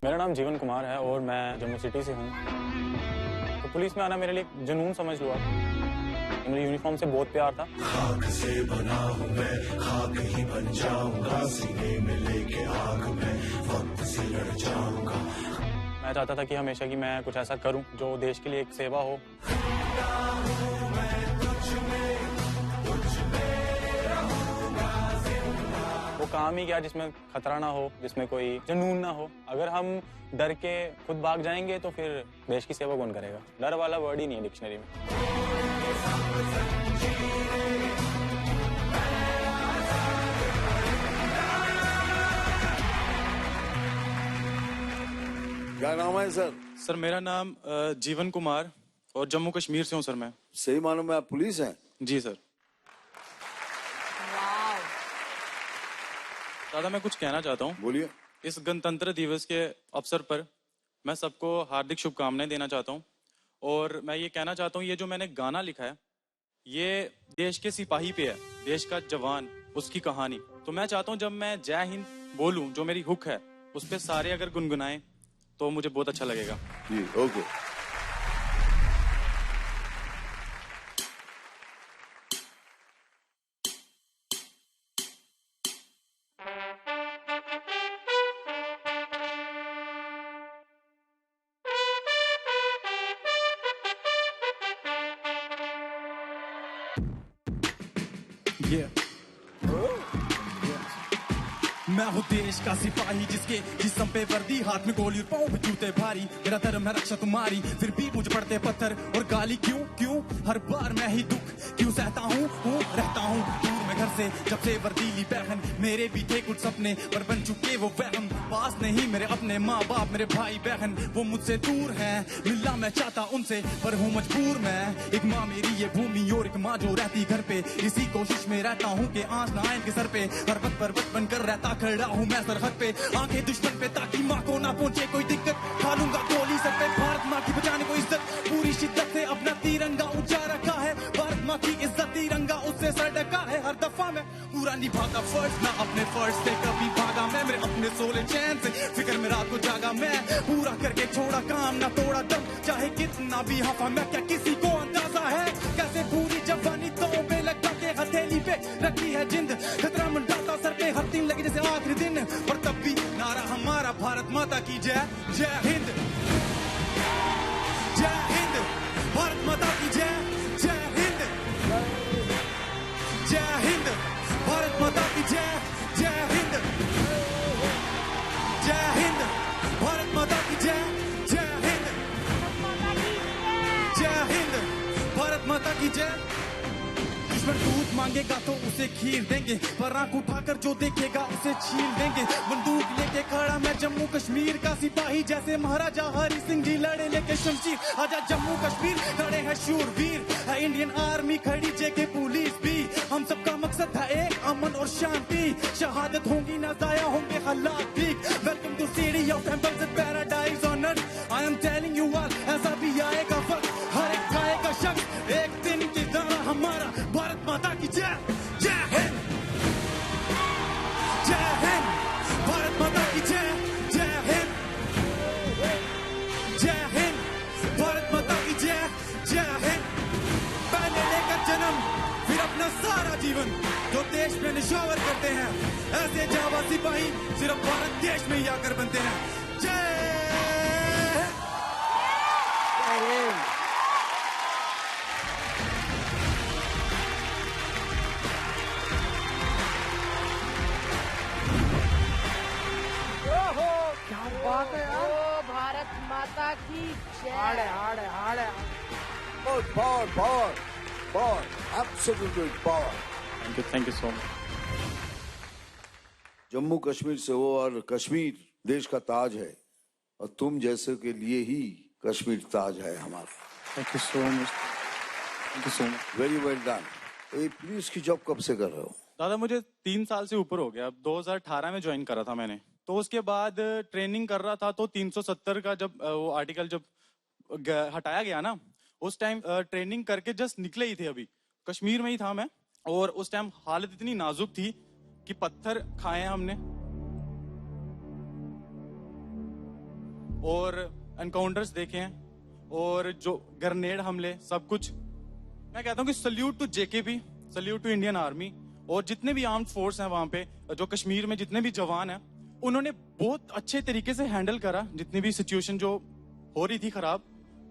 मेरा नाम जीवन कुमार है और मैं जम्मू सिटी से हूँ। तो पुलिस में आना मेरे लिए एक जुनून समझ लो आप। मेरी यूनिफॉर्म से बहुत प्यार था। खाक से बना हूँ मैं, खाक ही बन जाऊंगा, सीने में लेके आग मैं वक्त से लड़ जाऊंगा। मैं चाहता था कि हमेशा कि मैं कुछ ऐसा करूं जो देश के लिए एक सेवा हो। वो काम ही क्या जिसमें खतरा ना हो, जिसमें कोई जुनून ना हो। अगर हम डर के खुद भाग जाएंगे तो फिर देश की सेवा कौन करेगा। डर वाला वर्ड ही नहीं है डिक्शनरी में। क्या नाम है सर? सर मेरा नाम जीवन कुमार और जम्मू कश्मीर से हूँ सर मैं। सही मानो में आप पुलिस हैं? जी सर। दादा मैं कुछ कहना चाहता हूँ। बोलिए। इस गणतंत्र दिवस के अवसर पर मैं सबको हार्दिक शुभकामनाएं देना चाहता हूँ और मैं ये कहना चाहता हूँ ये जो मैंने गाना लिखा है ये देश के सिपाही पे है, देश का जवान, उसकी कहानी। तो मैं चाहता हूँ जब मैं जय हिंद बोलूँ, जो मेरी हुक है उस पर सारे अगर गुनगुनाएं तो मुझे बहुत अच्छा लगेगा। जी ओके। मैं हूँ देश का सिपाही जिसके जिस्म पे वर्दी, हाथ में गोली और पाँव पे जूते भारी। मेरा धर्म है रक्षा तुम्हारी, फिर भी मुझे पड़ते पत्थर और गाली। क्यों क्यों हर बार मैं ही दुख क्यों सहता हूँ रहता हूँ दूर में घर से। जब से वर्दी ली बहन, मेरे भी थे कुछ सपने पर बन चुके वो वहम। पास नहीं मेरे अपने माँ बाप, मेरे भाई बहन वो मुझसे दूर हैं। मिलना मैं चाहता उनसे पर हूँ मजबूर मैं। एक माँ मेरी ये भूमि और एक माँ जो रहती घर पे, इसी कोशिश में रहता हूँ कि आँच ना आए इनके सर पे। पर्वत पर्वत बनकर रहता खड़ा हूँ मैं सरहद पे, आंखें दुश्मन पे ताकि माँ को ना पहुंचे कोई दिक्कत। खा लूंगा गोली सर पे, भारत माँ की बचाने को इज्जत। पूरी शिद्दत से अपना तिरंगा ऊंचा रखा है, भारत माँ की इज्जत तिरंगा उससे सर ढका है। हर दफा मैं पूरा निभाता फर्ज, ना अपने फर्ज से कभी भागा मैं। मेरे अपने सोले चैन से फिक्र में रात को जागा मैं, पूरा करके छोड़ा काम ना तोड़ा दम। चाहे कितना भी हफा मैं, क्या किसी को अंदाजा है कैसे पूरी जवानी तो पे लगा के हथेली पे रखी है जिंद। खतरा मंडाता सर पे हर दिन लगे जैसे आखिरी दिन, पर तब भी नारा हमारा भारत माता की जय। जय हिंद, जय हिंद, भारत माता की जय। जय हिंद, जय हिंद, भारत माता की जय। जय हिंद, जय हिंद, भारत माता की जय। जय हिंद, जय हिंद, भारत माता की जय। दुश्मन दूध मांगेगा तो उसे खीर देंगे, पर आंख उठाकर जो देखेगा उसे छील देंगे। बंदूक लेके खड़ा मैं जम्मू कश्मीर का सिपाही, जैसे महाराजा हरि सिंह जी लड़े लेके शमशीर। आजा जम्मू कश्मीर खड़े हैं शूरवीर, है इंडियन आर्मी खड़ी जेके पुलिस भी। हम सबका मकसद है एक अमन और शांति, शहादत होंगी ना जाया होंगे हालात ठीक। Welcome to city of temples and paradise on earth. I am telling you all ऐसा भी आएगा वक्त, हर एक खाएगा शख्स एक दिन की तरह हमारा भारत माता की जय। जय हिंद, जय हिंद, भारत माता की जय। जय हिंद, जय हिंद, भारत माता की जय। जय हिंद। पहले लेकर जन्म फिर अपना सारा जीवन जो देश में निशावर करते हैं, ऐसे जाबाज सिपाही सिर्फ भारत देश में ही आकर बनते हैं। जय हिंद। बात है यार। भारत माता की जय। Power, absolutely power. Thank you so much. Jammu Kashmir से हो और कश्मीर देश का ताज है, और तुम जैसे के लिए ही कश्मीर ताज है हमारा। Thank you so much, thank you so much. Very well done. ये पुलिस की जॉब कब से कर रहे हो? दादा मुझे 3 साल से ऊपर हो गया। अब 2018 में ज्वाइन करा था मैंने, तो उसके बाद ट्रेनिंग कर रहा था। तो 370 का जब वो आर्टिकल जब हटाया गया ना, उस टाइम ट्रेनिंग करके जस्ट निकले ही थे। अभी कश्मीर में ही था मैं, और उस टाइम हालत इतनी नाजुक थी कि पत्थर खाए हमने। और एनकाउंटर्स देखे हैं और जो ग्रेनेड हमले सब कुछ। मैं कहता हूँ कि salute to JKP, salute to Indian army और जितने भी आर्म्ड फोर्स हैं वहाँ पे, जो कश्मीर में जितने भी जवान हैं, उन्होंने बहुत अच्छे तरीके से हैंडल करा जितनी भी सिचुएशन जो हो रही थी खराब।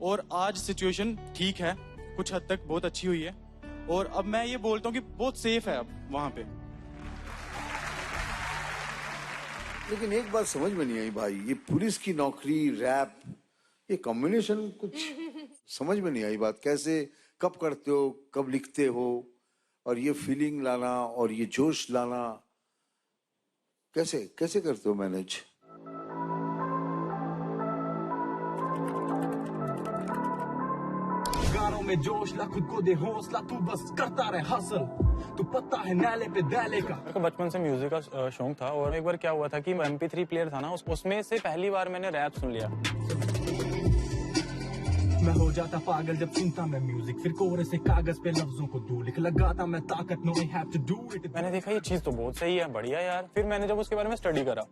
और आज सिचुएशन ठीक है, कुछ हद तक बहुत अच्छी हुई है और अब मैं ये बोलता हूँ कि बहुत सेफ है अब वहाँ पे। लेकिन एक बात समझ में नहीं आई भाई, ये पुलिस की नौकरी, रैप, ये कॉम्बिनेशन कुछ समझ में नहीं आई बात। कैसे, कब करते हो, कब लिखते हो, और ये फीलिंग लाना और ये जोश लाना कैसे कैसे करते हो मैनेज? गानों में जोश ला, खुद को दे हौसला, तू बस करता रहे हसल, तू पता है नाले पे डाले का। मेरे को बचपन से म्यूजिक का शौक था और एक बार क्या हुआ था कि MP3 प्लेयर था ना, उसमें से पहली बार मैंने रैप सुन लिया। मैं हो जाता पागल जब सुनता मैं म्यूजिक, फिर कोरे से कागज पे लफ्जों को दो लिख लगाता मैं ताकत, no I have to do it. मैंने देखा ये चीज तो बहुत सही है, बढ़िया यार। फिर मैंने जब उसके बारे में स्टडी करा,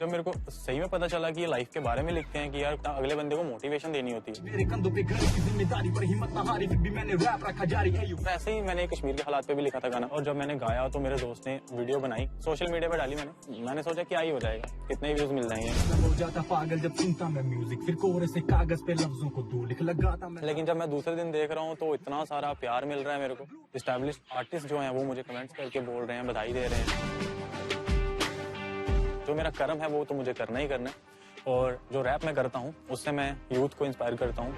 जब मेरे को सही में पता चला कि ये लाइफ के बारे में लिखते हैं कि यार अगले बंदे को मोटिवेशन देनी होती है। मेरे कंधों पे घर की जिम्मेदारी पर हिम्मत ना हारी, फिर भी मैंने रैप रखा जारी है। तो ऐसे ही मैंने कश्मीर के हालात पे भी लिखा था गाना, और जब मैंने गाया तो मेरे दोस्त ने वीडियो बनाई, सोशल मीडिया पे डाली। मैंने सोचा क्या ही हो जाएगा, कितने व्यूज मिल जाएंगे। मैं हो जाता पागल जब सुनता मैं म्यूजिक, फिर कोरे से कागज पे लफ्जों को दो लिख लगाता मैं। लेकिन जब मैं दूसरे दिन देख रहा हूँ तो इतना सारा प्यार मिल रहा है मेरे को। एस्टैब्लिश्ड आर्टिस्ट जो हैं वो मुझे कमेंट्स करके बोल रहे हैं, बधाई दे रहे हैं। जो मेरा कर्म है वो तो मुझे करना ही करना है, और जो रैप मैं करता हूँ उससे मैं यूथ को इंस्पायर करता हूँ।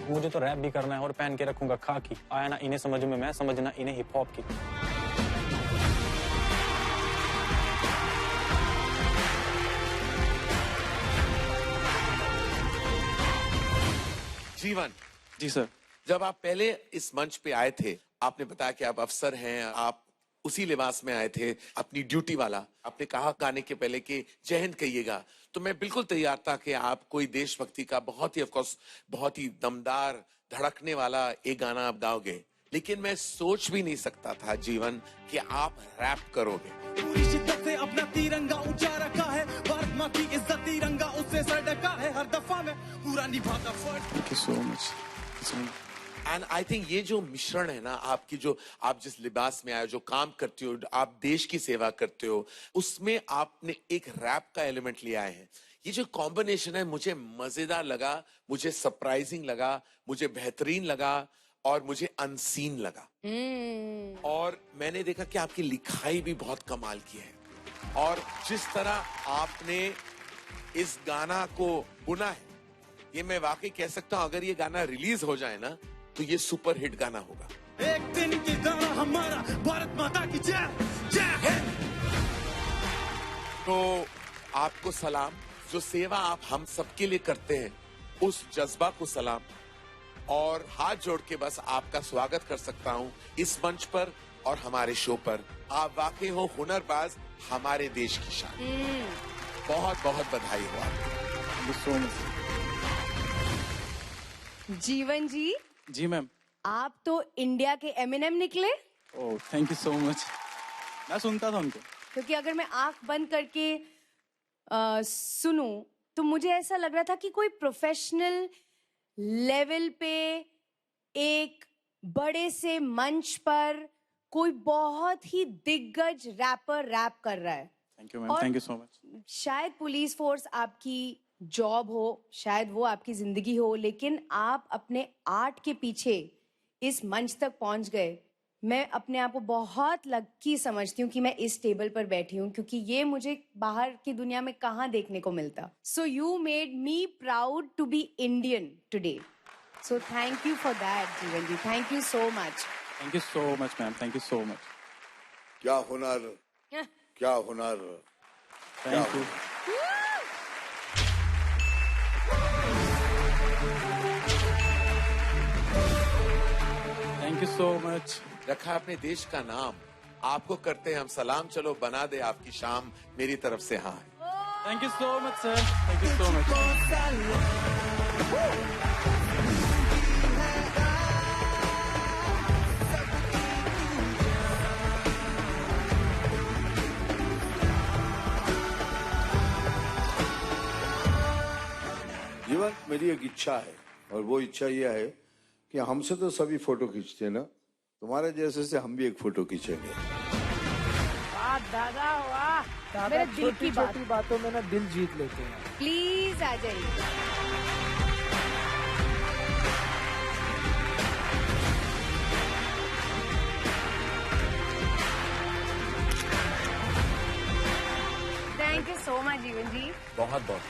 मुझे तो रैप भी करना है और पहन के रखूंगा खाकी, आया ना इन्हें समझ में मैं, समझना इन्हें हिप हॉप की। जीवन जी सर। जब आप पहले इस मंच पे आए थे, आपने बताया कि आप अफसर हैं, आप उसी लिबास में आए थे, अपनी ड्यूटी वाला। आपने कहा गाने के पहले कि जय हिंद कहिएगा, तो मैं बिल्कुल तैयार था कि आप कोई देशभक्ति का बहुत ही ऑफकोर्स बहुत ही दमदार धड़कने वाला एक गाना आप गाओगे, लेकिन मैं सोच भी नहीं सकता था जीवन कि आप रैप करोगे। पूरी शिद्दत से अपना तिरंगा ऊंचा रखा है, भारत माँ की इज्जत तिरंगा उससे सर ढका है, हर दफा में पूरा निभाता फर्ज। Thank you so much. And I think ये जो मिश्रण है ना आपकी, जो आप जिस लिबास में आए, जो काम करते हो, आप देश की सेवा करते हो, उसमें आपने एक रैप का एलिमेंट लिया है। ये जो कॉम्बिनेशन है मुझे मजेदार लगा, मुझे सरप्राइजिंग लगा, मुझे बेहतरीन लगा और मुझे अनसीन लगा। और मैंने देखा कि आपकी लिखाई भी बहुत कमाल की है, और जिस तरह आपने इस गाना को बुना है, ये मैं वाकई कह सकता हूं अगर ये गाना रिलीज हो जाए ना तो ये सुपर हिट गाना होगा। एक दिन की गाना हमारा, भारत माता की जय, जय हिंद। तो आपको सलाम, जो सेवा आप हम सबके लिए करते हैं उस जज्बा को सलाम, और हाथ जोड़ के बस आपका स्वागत कर सकता हूं इस मंच पर और हमारे शो पर। आप वाकई हो हुनरबाज, हमारे देश की शान। बहुत बहुत बधाई हो आपको। जीवन जी, जी मैम। आप तो इंडिया के एमिनेम निकले। Oh thank you so much. मैं सुनता था उनको। क्योंकि अगर मैं आंख बंद करके सुनूं तो मुझे ऐसा लग रहा था कि कोई प्रोफेशनल लेवल पे एक बड़े से मंच पर कोई बहुत ही दिग्गज रैपर रैप कर रहा है। थैंक यू मैम, और थैंक यू सो मच। शायद पुलिस फोर्स आपकी जॉब हो, शायद वो आपकी जिंदगी हो, लेकिन आप अपने आर्ट के पीछे इस मंच तक पहुंच गए। मैं अपने आप को बहुत लकी समझती हूँ कि मैं इस टेबल पर बैठी हूँ, क्योंकि ये मुझे बाहर की दुनिया में कहाँ देखने को मिलता। So you made me proud to be Indian today. So thank you for that Jeevan ji, thank you so much. Thank you so much ma'am, thank you so much. क्या हुनर, क्या हुनर। Thank you. Thank you so much. रखा अपने देश का नाम, आपको करते हैं हम सलाम, चलो बना दे आपकी शाम, मेरी तरफ से हाँ। Thank you so much sir, thank you so much. जीवन मेरी एक इच्छा है और वो इच्छा ये है कि हमसे तो सभी फोटो खींचते हैं ना, तुम्हारे जैसे से हम भी एक फोटो खींचेंगे। दादा वाह, दादा मेरे दिल की छोटी छोटी बातों में ना दिल जीत लेते हैं। प्लीज आ जाइए। थैंक यू सो मच जीवन जी। बहुत बहुत